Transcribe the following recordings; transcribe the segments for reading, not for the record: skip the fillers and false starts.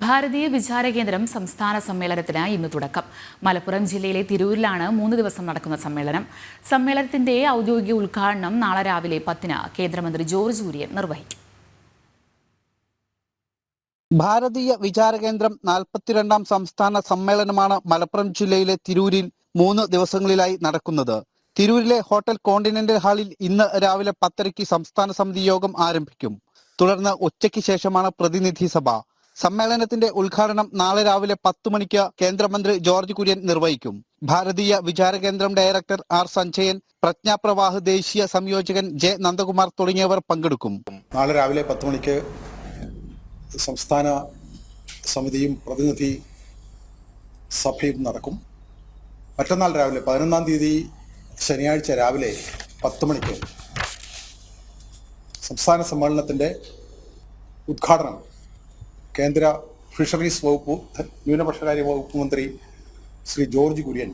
ഭാരതീയ വിചാരകേന്ദ്രം സംസ്ഥാന സമ്മേളനത്തിന് ഇന്ന് തുടക്കം. മലപ്പുറം ജില്ലയിലെ തിരൂരിലാണ് 3 ദിവസം നടക്കുന്ന സമ്മേളനം. സമ്മേളനത്തിന്റെ ഔദ്യോഗിക ഉദ്ഘാടനം നാളെ രാവിലെ 10-ന് കേന്ദ്രമന്ത്രി ജോർജ് കുര്യൻ നിർവഹിക്കും. ഭാരതീയ വിചാരകേന്ദ്രം 42ാം സംസ്ഥാന സമ്മേളനമാണ് മലപ്പുറം ജില്ലയിലെ തിരൂരിൽ 3 ദിവസങ്ങളിലായി നടക്കുന്നത്. തിരൂരിലെ ഹോട്ടൽ കോണ്ടിനെന്റൽ ഹാളിൽ ഇന്ന് രാവിലെ 10:30 സംസ്ഥാന സമിതി യോഗം ആരംഭിക്കും. തുടർന്ന് ഉച്ചയ്ക്ക് ശേഷമാണ് പ്രതിനിധി സഭ. സമ്മേളനത്തിന്റെ ഉദ്ഘാടനം നാളെ രാവിലെ 10 മണിക്ക് കേന്ദ്രമന്ത്രി ജോർജ് കുര്യൻ നിർവഹിക്കും. ഭാരതീയ വിചാരകേന്ദ്രം ഡയറക്ടർ ആർ സഞ്ജയൻ, പ്രജ്ഞാപ്രവാഹ് ദേശീയ സംയോജകൻ ജെ നന്ദകുമാർ തുടങ്ങിയവർ പങ്കെടുക്കും. നാളെ രാവിലെ 10 മണിക്ക് സംസ്ഥാന സമിതിയും പ്രതിനിധി സഭയും നടക്കും. മറ്റന്നാൾ രാവിലെ 11-ാം തീയതി ശനിയാഴ്ച രാവിലെ 10 മണിക്ക് സംസ്ഥാന സമ്മേളനത്തിൻ്റെ ഉദ്ഘാടനം കേന്ദ്ര ഫിഷറീസ് വകുപ്പ് ന്യൂനപക്ഷകാര്യ വകുപ്പ് മന്ത്രി ശ്രീ ജോർജ് കുര്യൻ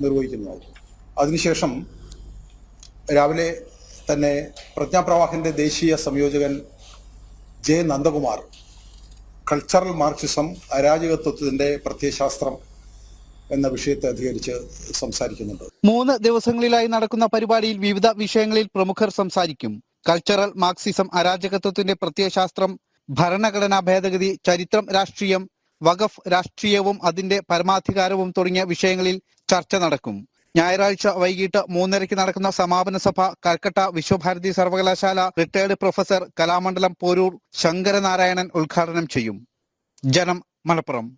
നിർവഹിക്കുന്നതായിരിക്കും. അതിനുശേഷം രാവിലെ തന്നെ പ്രജ്ഞാപ്രവാഹിൻ്റെ ദേശീയ സംയോജകൻ ജെ നന്ദകുമാർ കൾച്ചറൽ മാർക്സിസം അരാജകത്വത്തിൻ്റെ പ്രത്യയശാസ്ത്രം എന്ന വിഷയത്തെ അധികരിച്ച് സംസാരിക്കുന്നുണ്ട്. 3 ദിവസങ്ങളിലായി നടക്കുന്ന പരിപാടിയിൽ വിവിധ വിഷയങ്ങളിൽ പ്രമുഖർ സംസാരിക്കും. കൾച്ചറൽ മാർക്സിസം അരാജകത്വത്തിന്റെ പ്രത്യയശാസ്ത്രം, ഭരണഘടനാ ഭേദഗതി, ചരിത്രം രാഷ്ട്രീയം, വഖഫ് രാഷ്ട്രീയവും അതിന്റെ പരമാധികാരവും തുടങ്ങിയ വിഷയങ്ങളിൽ ചർച്ച നടക്കും. ഞായറാഴ്ച വൈകിട്ട് 3:30 നടക്കുന്ന സമാപന സഭ കൽക്കട്ട വിശ്വഭാരതി സർവകലാശാല റിട്ടയർഡ് പ്രൊഫസർ കലാമണ്ഡലം പോരൂർ ശങ്കരനാരായണൻ ഉദ്ഘാടനം ചെയ്യും. ജനം, മലപ്പുറം.